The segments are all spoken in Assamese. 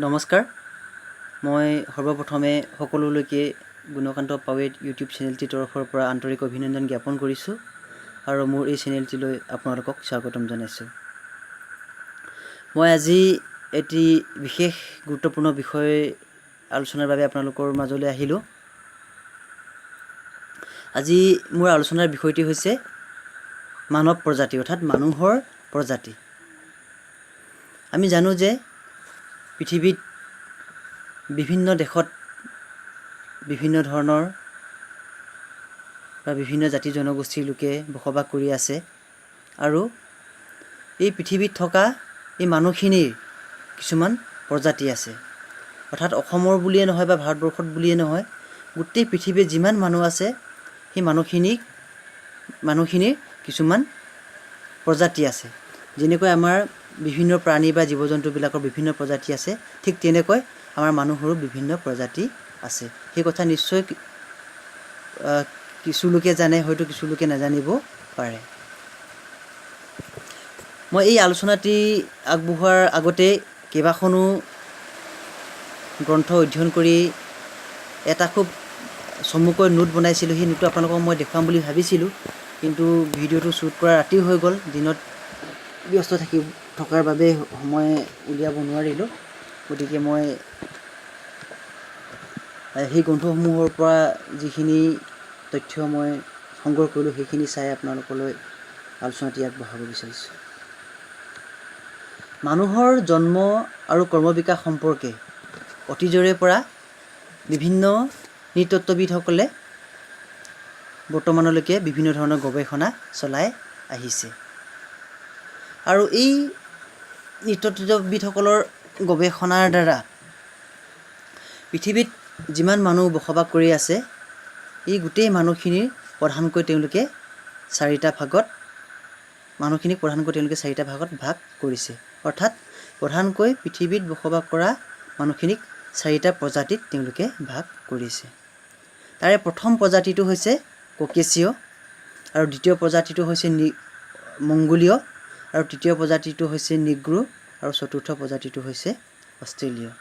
নমস্কাৰ মই সৰ্বপ্ৰথমে সকলোলৈকে গুণকান্ত পাৱেট ইউটিউব চেনেলটিৰ তৰফৰ পৰা আন্তৰিক অভিনন্দন জ্ঞাপন কৰিছোঁ আৰু মোৰ এই চেনেলটিলৈ আপোনালোকক স্বাগতম জনাইছোঁ। মই আজি এটি বিশেষ গুৰুত্বপূৰ্ণ বিষয় আলোচনাৰ বাবে আপোনালোকৰ মাজলৈ আহিলোঁ। আজি মোৰ আলোচনাৰ বিষয়টি হৈছে মানৱ প্ৰজাতি অৰ্থাৎ মানুহৰ প্ৰজাতি। আমি জানো যে পৃথিৱীত বিভিন্ন দেশত বিভিন্ন ধৰণৰ বা বিভিন্ন জাতি জনগোষ্ঠীৰ লোকে বসবাস কৰি আছে আৰু এই পৃথিৱীত থকা এই মানুহখিনিৰ কিছুমান প্ৰজাতি আছে। অৰ্থাৎ অসমৰ বুলিয়ে নহয় বা ভাৰতবৰ্ষত বুলিয়ে নহয়, গোটেই পৃথিৱীত যিমান মানুহ আছে সেই মানুহখিনিৰ কিছুমান প্ৰজাতি আছে। যেনেকৈ আমাৰ বিভিন্ন প্ৰাণী বা জীৱ জন্তুবিলাকৰ বিভিন্ন প্ৰজাতি আছে, ঠিক তেনেকৈ আমাৰ মানুহৰো বিভিন্ন প্ৰজাতি আছে। সেই কথা নিশ্চয় কিছু লোকে জানে, হয়তো কিছু লোকে নাজানিব পাৰে। মই এই আলোচনাটি আগবঢ়োৱাৰ আগতে কেইবাখনো গ্ৰন্থ অধ্যয়ন কৰি এটা খুব চমুকৈ নোট বনাইছিলোঁ। সেই নোটটো আপোনালোকক মই দেখুৱাম বুলি ভাবিছিলোঁ, কিন্তু ভিডিঅ'টো শ্বুট কৰা ৰাতিও হৈ গ'ল। দিনত ব্যস্ত থকাৰ বাবে সময় উলিয়াব নোৱাৰিলোঁ। গতিকে মই সেই গ্ৰন্থসমূহৰ পৰা যিখিনি তথ্য মই সংগ্ৰহ কৰিলোঁ সেইখিনি চাই আপোনালোকলৈ আলোচনাটি আগবঢ়াব বিচাৰিছোঁ। মানুহৰ জন্ম আৰু কৰ্মবিকাশ সম্পৰ্কে অতীজৰে পৰা বিভিন্ন নৃতত্ত্ববিদসকলে বৰ্তমানলৈকে বিভিন্ন ধৰণৰ গৱেষণা চলাই আহিছে। আৰু এই নৃতত্ত্ববিদসকলৰ গৱেষণাৰ দ্বাৰা পৃথিৱীত যিমান মানুহ বসবাস কৰি আছে, এই গোটেই মানুহখিনিৰ প্ৰধানকৈ তেওঁলোকে চাৰিটা ভাগত ভাগ কৰিছে। অৰ্থাৎ প্ৰধানকৈ পৃথিৱীত বসবাস কৰা মানুহখিনিক চাৰিটা প্ৰজাতিত তেওঁলোকে ভাগ কৰিছে। তাৰে প্ৰথম প্ৰজাতিটো হৈছে ককেচিয়, আৰু দ্বিতীয় প্ৰজাতিটো হৈছে মংগোলীয়, আৰু তৃতীয় প্ৰজাতিটো হৈছে নিগ্ৰো, আৰু চতুৰ্থ প্ৰজাতিটো হৈছে অষ্ট্ৰেলীয়।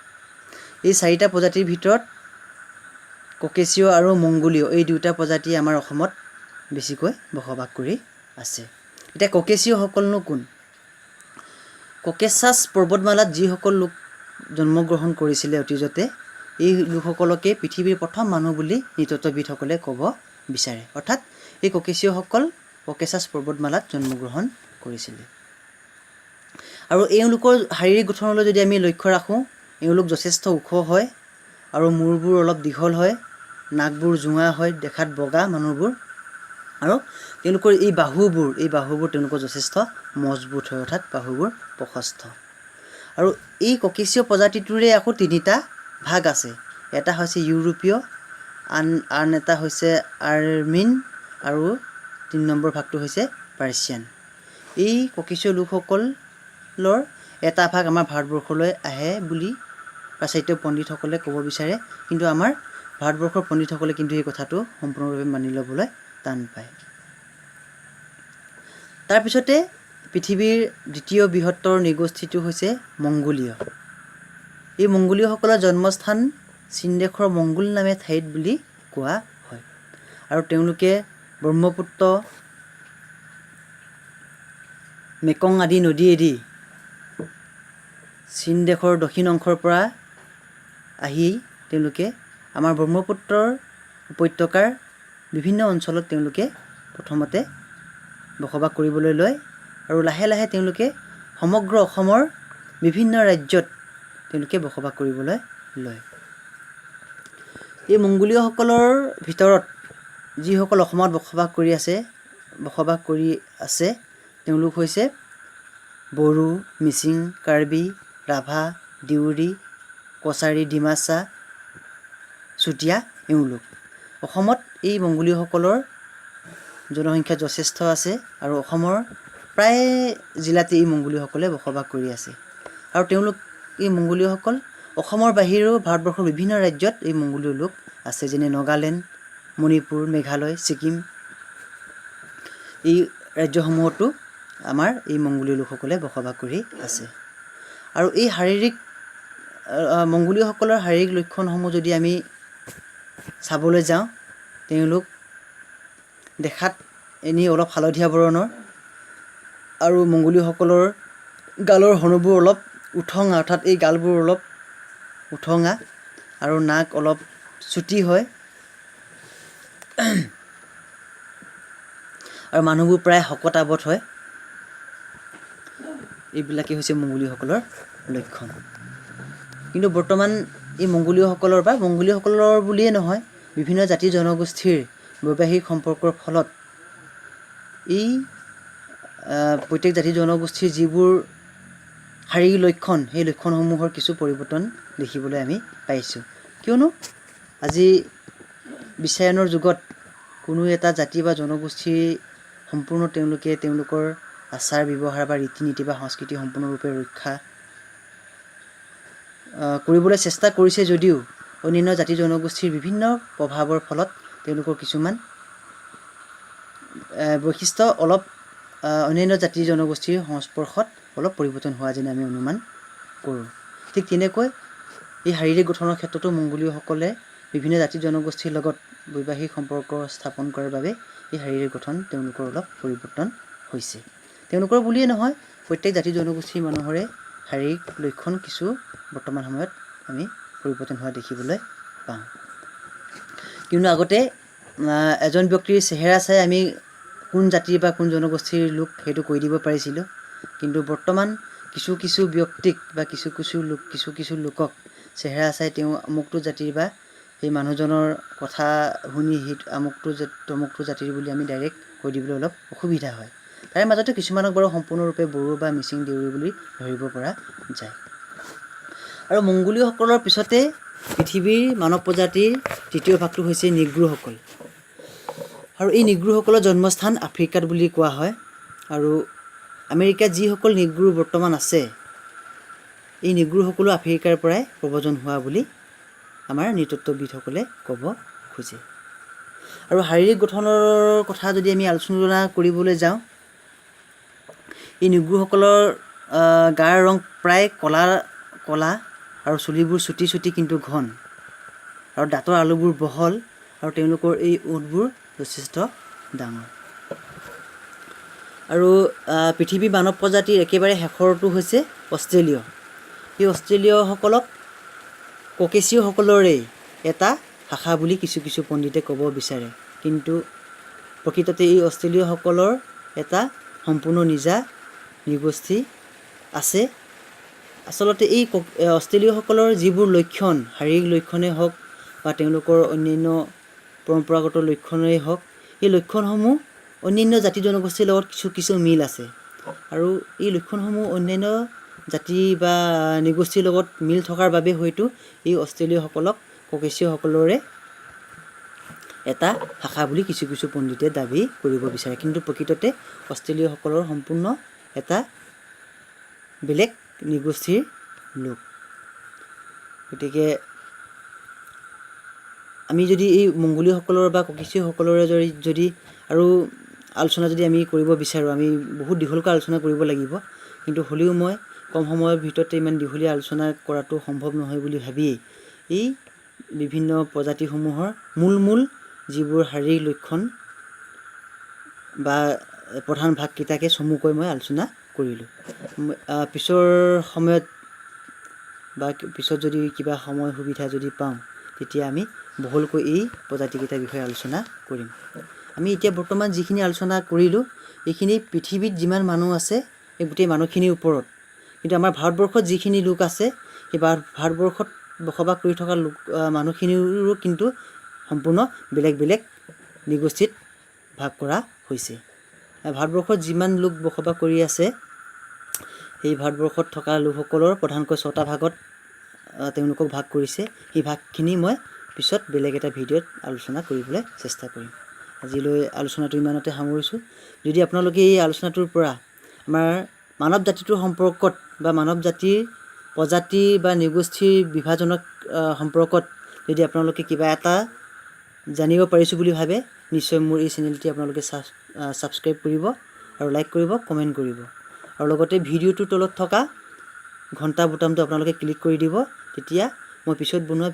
এই চাৰিটা প্ৰজাতিৰ ভিতৰত ককেচিয় আৰু মংগোলীয় এই দুয়োটা প্ৰজাতি আমাৰ অসমত বেছিকৈ বসবাস কৰি আছে। এতিয়া ককেচিয়সকলনো কোন? ককেচাছ পৰ্বতমালাত যিসকল লোক জন্মগ্ৰহণ কৰিছিলে অতীজতে, এই লোকসকলকে পৃথিৱীৰ প্ৰথম মানুহ বুলি নৃতত্ত্ববিদসকলে ক'ব বিচাৰে। অৰ্থাৎ এই ককেচিয়সকল ককেচাছ পৰ্বতমালাত জন্মগ্ৰহণ কৰিছিলে। আৰু এওঁলোকৰ শাৰীৰিক গঠনলৈ যদি আমি লক্ষ্য ৰাখোঁ, এওঁলোক যথেষ্ট ওখ হয় আৰু মূৰবোৰ অলপ দীঘল হয়, নাকবোৰ জোঙা হয়, দেখাত বগা মানুহবোৰ, আৰু তেওঁলোকৰ এই বাহুবোৰ তেওঁলোকৰ যথেষ্ট মজবুত হয়, অৰ্থাৎ বাহুবোৰ প্ৰশস্ত। আৰু এই ককেচিয় প্ৰজাতিটোৰে আকৌ তিনিটা ভাগ আছে। এটা হৈছে ইউৰোপীয়, আন এটা হৈছে আৰ্মিন, আৰু ৩ নম্বৰ ভাগটো হৈছে পাৰ্চিয়ান। এই ককেচিয় লোকসকলৰ এটা ভাগ আমাৰ ভাৰতবৰ্ষলৈ আহে বুলি পাশ্চাত্য পণ্ডিতসকলে ক'ব বিচাৰে, কিন্তু আমাৰ ভাৰতবৰ্ষৰ পণ্ডিতসকলে কিন্তু এই কথাটো সম্পূৰ্ণভাৱে মানি ল'বলৈ টান পায়। তাৰপিছতে পৃথিৱীৰ দ্বিতীয় বৃহত্তৰ নৃগোষ্ঠীটো হৈছে মংগোলীয়। এই মংগোলীয়সকলৰ জন্মস্থান চীন দেশৰ মংগোল নামে ঠাইত বুলি কোৱা হয়। আৰু তেওঁলোকে ব্ৰহ্মপুত্ৰ, মেকং আদি নদীয়েদি চীন দেশৰ দক্ষিণ অংশৰ পৰা আহি তেওঁলোকে আমাৰ ব্ৰহ্মপুত্ৰৰ উপত্যকাৰ বিভিন্ন অঞ্চলত তেওঁলোকে প্ৰথমতে বসবাস কৰিবলৈ লয়, আৰু লাহে লাহে তেওঁলোকে সমগ্ৰ অসমৰ বিভিন্ন ৰাজ্যত তেওঁলোকে বসবাস কৰিবলৈ লয়। এই মংগোলীয়সকলৰ ভিতৰত যিসকল অসমত বসবাস কৰি আছে তেওঁলোক হৈছে বড়ো, মিচিং, কাৰ্বি, ৰাভা, দেউৰী, কছাৰী, ডিমাচা, চুতীয়া এওঁলোক। অসমত এই মংগোলীয়সকলৰ জনসংখ্যা যথেষ্ট আছে, আৰু অসমৰ প্ৰায় জিলাতে এই মংগোলীয়সকলে বসবাস কৰি আছে। আৰু এই মংগোলীয়সকল অসমৰ বাহিৰেও ভাৰতবৰ্ষৰ বিভিন্ন ৰাজ্যত এই মংগোলীয় লোক আছে, যেনে নাগালেণ্ড, মণিপুৰ, মেঘালয়, ছিকিম, এই ৰাজ্যসমূহতো আমাৰ এই মংগোলীয় লোকসকলে বসবাস কৰি আছে। আৰু এই শাৰীৰিক মংগোলীয়সকলৰ শাৰীৰিক লক্ষণসমূহ যদি আমি চাবলৈ যাওঁ, তেওঁলোক দেখাত এনেই অলপ হালধীয়া বৰণৰ আৰু মংগোলীয়সকলৰ গালৰ হনুবোৰ অলপ উঠঙা, অৰ্থাৎ এই গালবোৰ অলপ উঠঙা আৰু নাক অলপ চুটি হয় আৰু মানুহবোৰ প্ৰায় শকত আৱত হয়। এইবিলাকেই হৈছে মংগোলীয়সকলৰ লক্ষণ। কিন্তু বৰ্তমান এই মংগোলীয়সকলৰ বুলিয়েই নহয়, বিভিন্ন জাতি জনগোষ্ঠীৰ বৈবাহিক সম্পৰ্কৰ ফলত এই প্ৰত্যেক জাতি জনগোষ্ঠীৰ যিবোৰ শাৰীৰিক লক্ষণ, সেই লক্ষণসমূহৰ কিছু পৰিৱৰ্তন দেখিবলৈ আমি পাইছোঁ। কিয়নো আজি বিশ্বায়নৰ যুগত কোনো এটা জাতি বা জনগোষ্ঠী সম্পূৰ্ণ তেওঁলোকে তেওঁলোকৰ আচাৰ ব্যৱহাৰ বা ৰীতি নীতি বা সংস্কৃতি সম্পূৰ্ণৰূপে ৰক্ষা কৰিবলৈ চেষ্টা কৰিছে যদিও অন্যান্য জাতি জনগোষ্ঠীৰ বিভিন্ন প্ৰভাৱৰ ফলত তেওঁলোকৰ কিছুমান বৈশিষ্ট্য অলপ অন্যান্য জাতি জনগোষ্ঠীৰ সংস্পৰ্শত অলপ পৰিৱৰ্তন হোৱা যেন আমি অনুমান কৰোঁ। ঠিক তেনেকৈ এই শাৰীৰিক গঠনৰ ক্ষেত্ৰতো মংগোলীয়সকলে বিভিন্ন জাতি জনগোষ্ঠীৰ লগত বৈবাহিক সম্পৰ্ক স্থাপন কৰাৰ বাবে এই শাৰীৰিক গঠন তেওঁলোকৰ অলপ পৰিৱৰ্তন হৈছে। তেওঁলোকৰ বুলিয়েই নহয়, প্ৰত্যেক জাতি জনগোষ্ঠীৰ মানুহৰে শাৰীৰিক লক্ষণ কিছু বৰ্তমান সময়ত আমি পৰিৱৰ্তন হোৱা দেখিবলৈ পাওঁ। কিয়নো আগতে এজন ব্যক্তিৰ চেহেৰা চাই আমি কোন জাতিৰ বা কোন জনগোষ্ঠীৰ লোক সেইটো কৈ দিব পাৰিছিলোঁ। কিন্তু বৰ্তমান কিছু ব্যক্তিক বা কিছু লোকক চেহেৰা চাই তেওঁ আমুকটো জাতিৰ বা সেই মানুহজনৰ কথা শুনি সেই তমুকটো জাতিৰ বুলি আমি ডাইৰেক্ট কৈ দিবলৈ অলপ অসুবিধা হয়। তাৰে মাজতে কিছুমানক বাৰু সম্পূৰ্ণৰূপে বড়ো বা মিচিং দেউৰী বুলি ধৰিব পৰা যায়। আৰু মংগোলীয়সকলৰ পিছতে পৃথিৱীৰ মানৱ প্ৰজাতিৰ তৃতীয় ভাগটো হৈছে নিগ্ৰোসকল। আৰু এই নিগ্ৰোসকলৰ জন্মস্থান আফ্ৰিকাত বুলি কোৱা হয়। আৰু আমেৰিকাত যিসকল নিগ্ৰো বৰ্তমান আছে, এই নিগ্ৰোসকলো আফ্ৰিকাৰ পৰাই প্ৰব্ৰজন হোৱা বুলি আমাৰ নৃতত্ববিদসকলে ক'ব খোজে। আৰু শাৰীৰিক গঠনৰ কথা যদি আমি আলোচনা কৰিবলৈ যাওঁ, এই নিগ্ৰোসকলৰ গাৰ ৰং প্ৰায় ক'লা আৰু চুলিবোৰ চুটি কিন্তু ঘন, আৰু দাঁতৰ আলুবোৰ বহল, আৰু তেওঁলোকৰ এই ওঁঠবোৰ যথেষ্ট ডাঙৰ। আৰু পৃথিৱীৰ মানৱ প্ৰজাতিৰ একেবাৰে শেষৰটো হৈছে অষ্ট্ৰেলীয়। এই অষ্ট্ৰেলীয়সকলক ককেচিয়সকলৰে এটা শাখা বুলি কিছু পণ্ডিতে ক'ব বিচাৰে। কিন্তু প্ৰকৃততে এই অষ্ট্ৰেলীয়সকলৰ এটা সম্পূৰ্ণ নিজা নৃগোষ্ঠী আছে। আচলতে এই অষ্ট্ৰেলীয়সকলৰ যিবোৰ লক্ষণ, শাৰীৰিক লক্ষণেই হওক বা তেওঁলোকৰ অন্যান্য পৰম্পৰাগত লক্ষণেই হওক, এই লক্ষণসমূহ অন্যান্য জাতি জনগোষ্ঠীৰ লগত কিছু মিল আছে। আৰু এই লক্ষণসমূহ অন্যান্য জাতি বা নৃগোষ্ঠীৰ লগত মিল থকাৰ বাবে হয়তো এই অষ্ট্ৰেলীয়সকলক ককেচিয়সকলৰে এটা শাখা বুলি কিছু পণ্ডিতে দাবী কৰিব বিচাৰে। কিন্তু প্ৰকৃততে অষ্ট্ৰেলীয়সকলৰ সম্পূৰ্ণ এটা বেলেগ নৃগোষ্ঠীৰ লোক। গতিকে আমি যদি এই মংগোলীয়সকলৰ বা ককেচিয়সকলৰে যদি আৰু আলোচনা যদি আমি কৰিব বিচাৰোঁ, আমি বহুত দীঘলকৈ আলোচনা কৰিব লাগিব। কিন্তু হ'লেও মই কম সময়ৰ ভিতৰতে ইমান দীঘলীয়া আলোচনা কৰাটো সম্ভৱ নহয় বুলি ভাবিয়েই এই বিভিন্ন প্ৰজাতিসমূহৰ মূল যিবোৰ শাৰীৰিক লক্ষণ বা প্ৰধান ভাগকেইটাকে চমুকৈ মই আলোচনা কৰিলোঁ। পিছৰ সময়ত বা পিছত যদি কিবা সময় সুবিধা যদি পাওঁ, তেতিয়া আমি বহলকৈ এই প্ৰজাতিকেইটাৰ বিষয়ে আলোচনা কৰিম। আমি এতিয়া বৰ্তমান যিখিনি আলোচনা কৰিলোঁ, এইখিনি পৃথিৱীত যিমান মানুহ আছে এই গোটেই মানুহখিনিৰ ওপৰত। কিন্তু আমাৰ ভাৰতবৰ্ষত যিখিনি লোক আছে, সেই ভাৰতবৰ্ষত বসবাস কৰি থকা মানুহখিনিৰো কিন্তু সম্পূৰ্ণ বেলেগ নৃগোষ্ঠীত ভাগ কৰা হৈছে। ভাৰতবৰ্ষত যিমান লোক বসবাস কৰি আছে, সেই ভাৰতবৰ্ষত থকা লোকসকলৰ প্ৰধানকৈ 6টা ভাগত তেওঁলোকক ভাগ কৰিছে। সেই ভাগখিনি মই পিছত বেলেগ এটা ভিডিঅ'ত আলোচনা কৰিবলৈ চেষ্টা কৰিম। আজিলৈ আলোচনাটো ইমানতে সামৰিছোঁ। যদি আপোনালোকে এই আলোচনাটোৰ পৰা আমাৰ মানৱ জাতিটোৰ সম্পৰ্কত বা মানৱ জাতিৰ প্ৰজাতি বা নৃগোষ্ঠীৰ বিভাজনৰ সম্পৰ্কত যদি আপোনালোকে কিবা এটা জানিব পাৰিছোঁ বুলি ভাবে, নিশ্চয় মোৰ এই চেনেলটি আপোনালোকে ছাবস্ক্ৰাইব কৰিব আৰু লাইক কৰিব, কমেণ্ট কৰিব। আৰু লগতে ভিডিঅ'টোৰ তলত থকা ঘণ্টা বুটামটো আপোনালোকে ক্লিক কৰি দিব তেতিয়া মই পিছত বনোৱা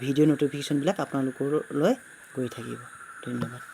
ভিডিঅ' নটিফিকেশ্যনবিলাক আপোনালোকলৈ গৈ থাকিব। ধন্যবাদ।